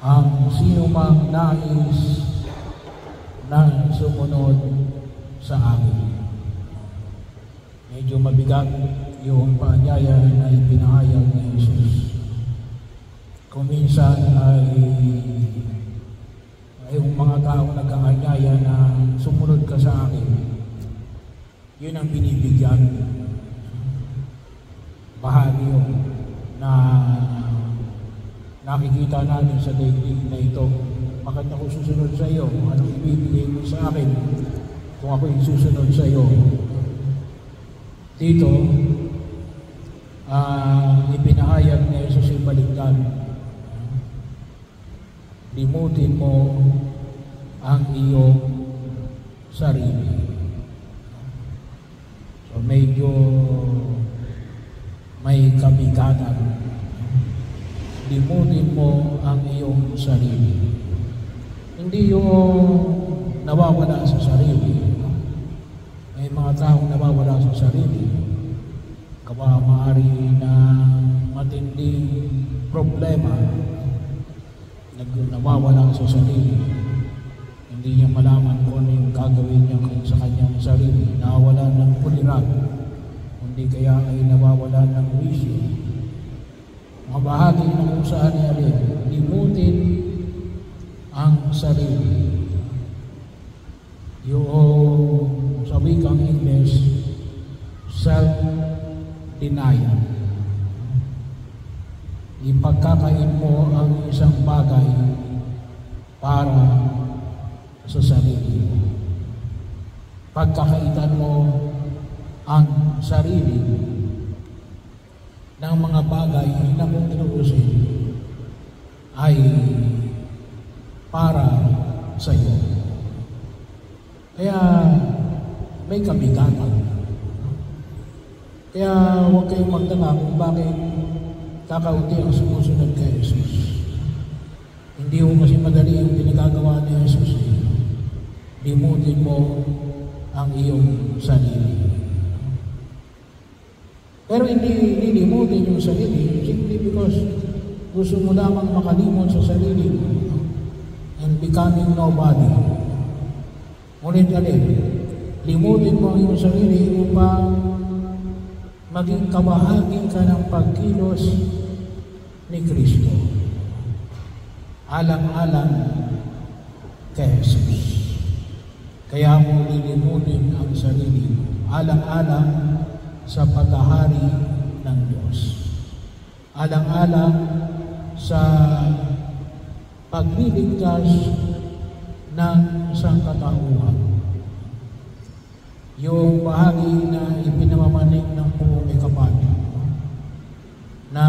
ang sino mang nais na sumunod sa akin. Medyo mabigat yung paanyaya na ipinahayag ni Jesus. Kung minsan ay yung mga tao nag-aanyaya na sumunod ka sa akin, yun ang binibigyan. Bahagi yun na nakikita natin sa daigdig na ito. Bakit ako susunod sa iyo? Anong ibibigay mo sa akin kung ako yung susunod sa iyo? Dito, ipinahayag ni Jesus yung baligtad. Limutin mo ang iyong sarili. So medyo may kabigatan. Limutin mo ang iyong sarili. Hindi yung nawawala sa sarili. May mga taong nawawala sa sarili. Kawa maaari na matinding problema, nawawala sa sarili. Hindi niya malaman kung ano yung gagawin niya sa kanyang sarili. Nawawala ng puliran. Hindi kaya ay nawawala ng wisyo. Mga bahagi na kung saan niya rin, limutin ang sarili. Yung sa wikang English, self-denial. Ipagkakain mo ang isang bagay para sa sarili mo. Pagkakaitan mo ang sarili ng mga bagay na kung tinuusin ay para sa iyo. Kaya may kabigatan. Kaya huwag kayong magtaka kung bakit kakaunti ang sumusunod kay Jesus. Hindi mo kasi madali yung pinagagawa ni Jesus. Limutin mo ang iyong sarili. Pero hindi limutin yung sarili simply because gusto mo lamang makalimot sa sarili mo and becoming nobody. Ngunit limutin mo ang iyong sarili upang maging kabahagi ka ng pagkilos ni Kristo. Alang-alang kay Jesus. Kaya mo lilimutin ang sarili mo. Alang-alang sa paghahari ng Diyos. Alang-alang sa pagliligtas ng sangkatauhan. Yung bahagi na ipinamamanig ng buong ikapat na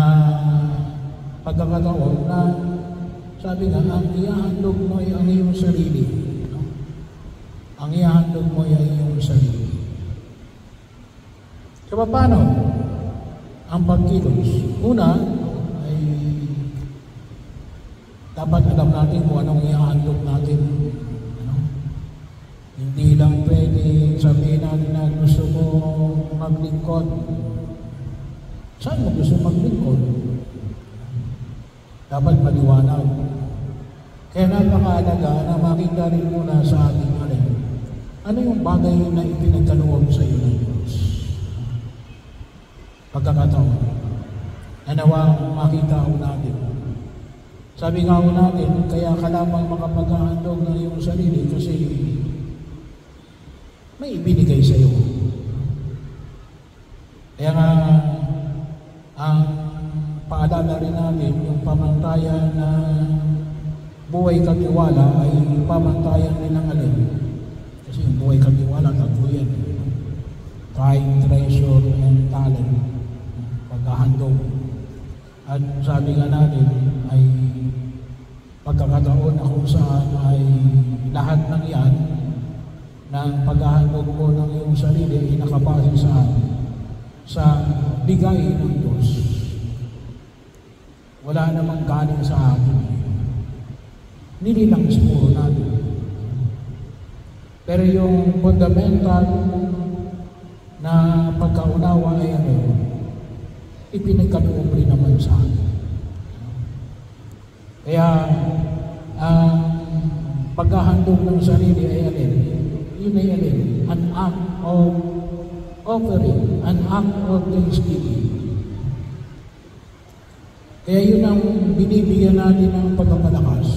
pagkakataon na sabi nga, ang ihahandog mo ay ang iyong sarili. Ang ihahandog mo ay ang iyong sarili. So, paano ang pagkilos? Una, ay dapat alam natin kung anong ihahandog natin. Hindi lang pwede sabihin natin na gusto mo maglingkod. Saan mo gusto maglingkod? Dapat maliwanag. Kaya napakahalaga na makita rin muna sa ating ano yung bagay na ipinagkaloob sa iyo ng Diyos. Pagkakataon na nawang makita ho natin. Sabi nga ho natin, kaya ka lamang makapaghahandog ng iyong sarili kasi may ibinigay sa iyo. Kaya nga, ang paalala rin natin, yung pamantayan na buhay katiwala ay pamantayan rin ng alin. Kasi yung buhay katiwala, tatlo yan. Time, treasure, and talent. Paghahandog. At sabi nga natin ay pagkakataon na kung saan ay lahat ng yan ng paghahandog mo ng iyong sarili ay nakabase saan? Sa bigay ng Diyos. Wala namang galing sa atin. Nililang siguro natin. Pero yung fundamental na pagkaunawa ay ipinagkaloob rin naman sa atin. Kaya paghahandog ng sarili ay alin? Yun ay alin? An act of offering, an act of thanksgiving. Kaya yun ang binibigyan natin ng pagpapalakas.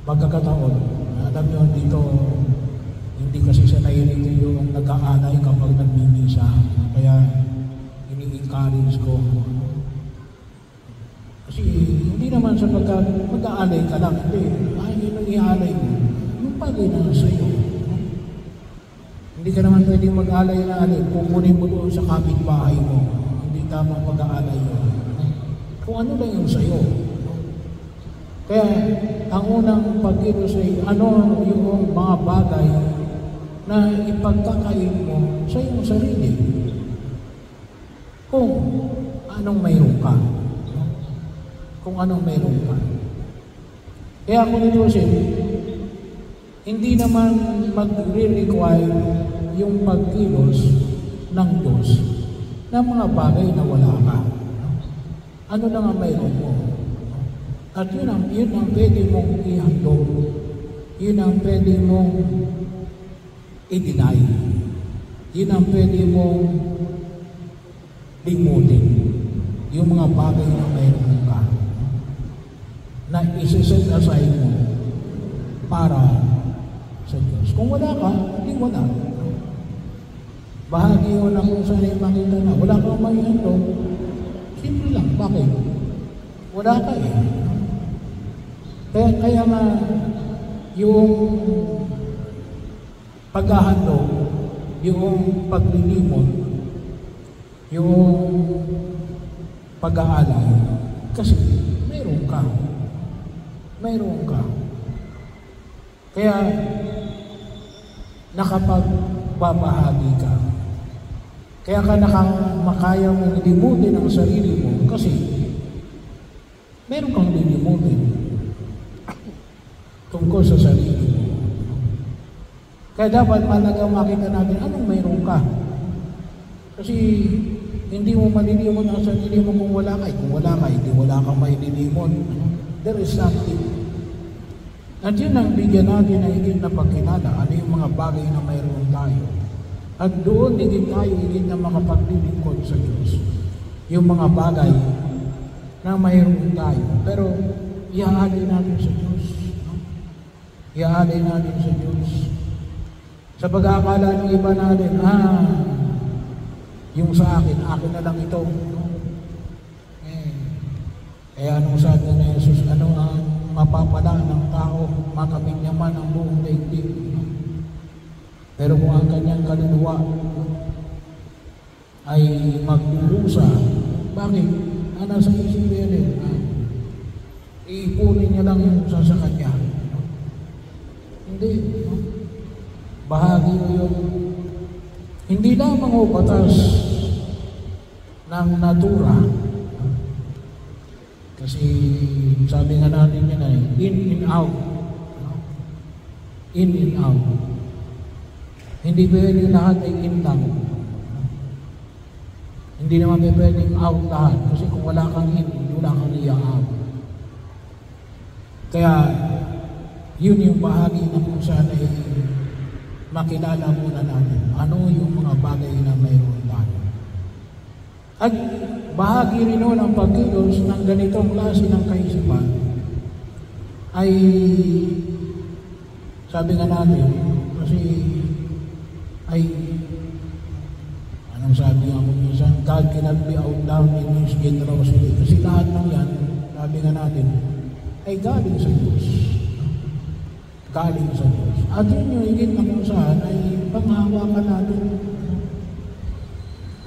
Pagkakataon, alam nyo dito, hindi kasi sanay nito yung nag-aanay kapag nagbibisa. Kaya ini-encourage ko. Kasi hindi naman sa mag-aalay ka lang. Hindi, yun ang i-aalay mo. Yung bagay na sa'yo. Hindi ka naman pwedeng mag-aalay na alay. Kukunin mo doon sa kapitbahay mo. Hindi tamang mag-aalay yun. Kung ano lang yung sa'yo. Kaya, ang unang pagkilos ay ano yung mga bagay na ipagkakain mo sa iyong sarili. Kung anong mayroon ka. Kung anong mayroon ka. Kaya kung ito hindi naman mag-require yung pagkilos ng Diyos ng mga bagay na wala ka. Ano lang ang mayroon mo? At yun ang pwede mong ihandog. Yun ang pwede mong i-deny. Yun ang pwede mong limutin. Yung mga bagay na mayroon ka na isi-set aside mo para sa Diyos. Kung wala ka, hindi wala. Bahagi mo na kung saan ay makita na wala kang maihandog. Simple lang. Bakit? Wala ka eh. Kaya nga yung paghahandog, yung paglilimot, yung pag-aalay, kasi mayroon ka. Mayroon ka. Kaya nakapagbabahagi ka. Kaya ka makaya mong limutin ang sarili mo kasi meron kang lilimutin tungkol sa sarili mo. Kaya dapat malagang makita natin anong mayroon ka. Kasi hindi mo malilimot ang sarili mo kung wala ka. Kung wala ka, hindi wala kang maililimot. There is something. At yun ang bigyan natin na higit na pagkilala. Ano yung mga bagay na mayroon tayo. At doon higit tayo higit na makapaglilingkod sa Diyos. Yung mga bagay na mayroon tayo. Pero iaalay natin sa Diyos. Iaalay natin sa Diyos. Sa pag-aakala ng iba natin, yung sa akin na lang ito. Kaya anong sabi na Jesus, ano ang mapapala ng tao, makamit niya man ang buong daigdig. Pero kung ang kanyang kaluluwa ay magdurusa, bakit? Nasa isip niya rin, iipunin niya lang yung sa kanya. Hindi. Bahagi mo yun. Hindi lamang o batas ng natura. Kasi sabi nga natin yan ay in and out. In and out. Hindi pwede lahat ay in lang. Hindi naman pwedeng out lahat. Kasi kung wala kang in, wala kang iya-out. Kaya yun yung bahagi na kung saan ay makilala muna natin ano yung mga bagay na mayroon tayo. At bahagi rin nun ang pagkilos ng ganitong klase ng kaisipan ay sabi nga natin kasi ay anong sabi nga mo minsan, God cannot be outdone in His generosity. Kasi lahat ng yan, sabi nga natin, ay galing sa Diyos. Galing sa Diyos. At yun yung higit na kung saan ay panghawakan natin.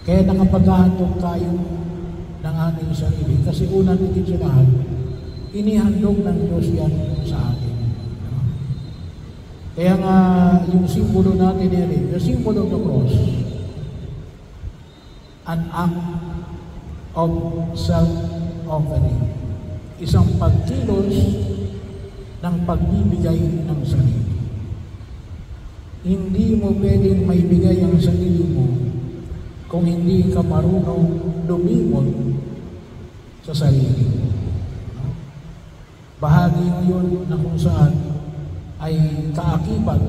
Kaya nakapaghahandog tayo ng ating sarili. Kasi unang higit sa lahat, inihandog ng Diyos yan sa atin. Kaya nga yung simbolo natin yan, the symbol of the cross, an act of self-offering. Isang pagkilos ng pagbibigay ng sarili. Hindi mo pwedeng maibigay ang sarili mo kung hindi ka marunong lumimot sa sarili. Bahagi mo yun na kung saan ay kaakibat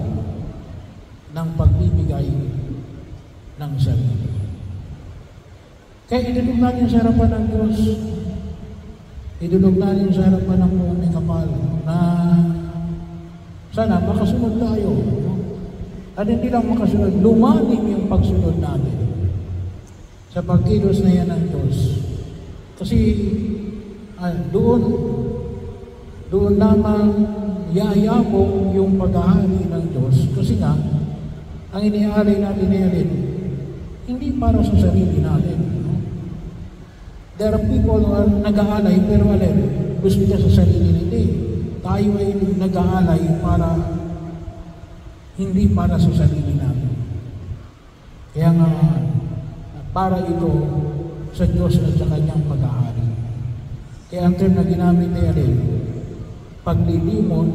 ng pagbibigay ng sarili. Kaya idulog natin sa harapan ng Diyos, idulog natin sa harapan ng buong may kapal na sana makasunod tayo. At hindi lang makasunod, lumalim yung pagsunod natin sa pagkilos na yan ng Diyos. Kasi doon lamang yayabong yung paghahari ng Diyos. Kasi nga, ang iniaalay natin ngayon, hindi para sa sarili natin. There are people who are nag-aalay, pero gusto nila sa sarili nila. Tayo ay nag-aalay hindi para sa sarili natin. Kaya nga, para ito sa Diyos at sa Kanyang pag-aari. Kaya ang term na ginamit ay paglilimon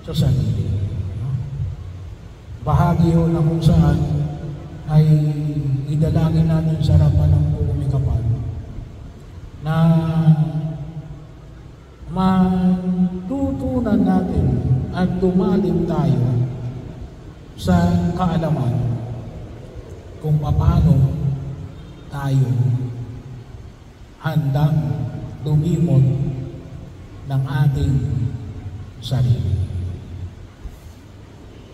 sa sarili. Bahagi yun na kung saan ay idalangin natin sa harapan ng buong may kapal na matutunan natin at tumalim tayo sa kaalaman kung paano tayo handang lumimot ng ating sarili.